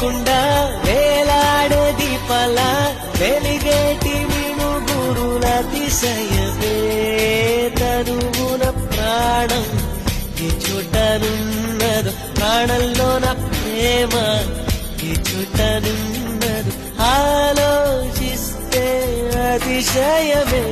లేకుండా వేలాడే దీపాల వెలిగేటి మినుగురుల అతిశయమే తనువున ప్రాణం ఈ చుట్టనున్నదు ప్రాణంలోన ప్రేమ ఈ చుట్టనున్నదు ఆలోచిస్తే అతిశయమే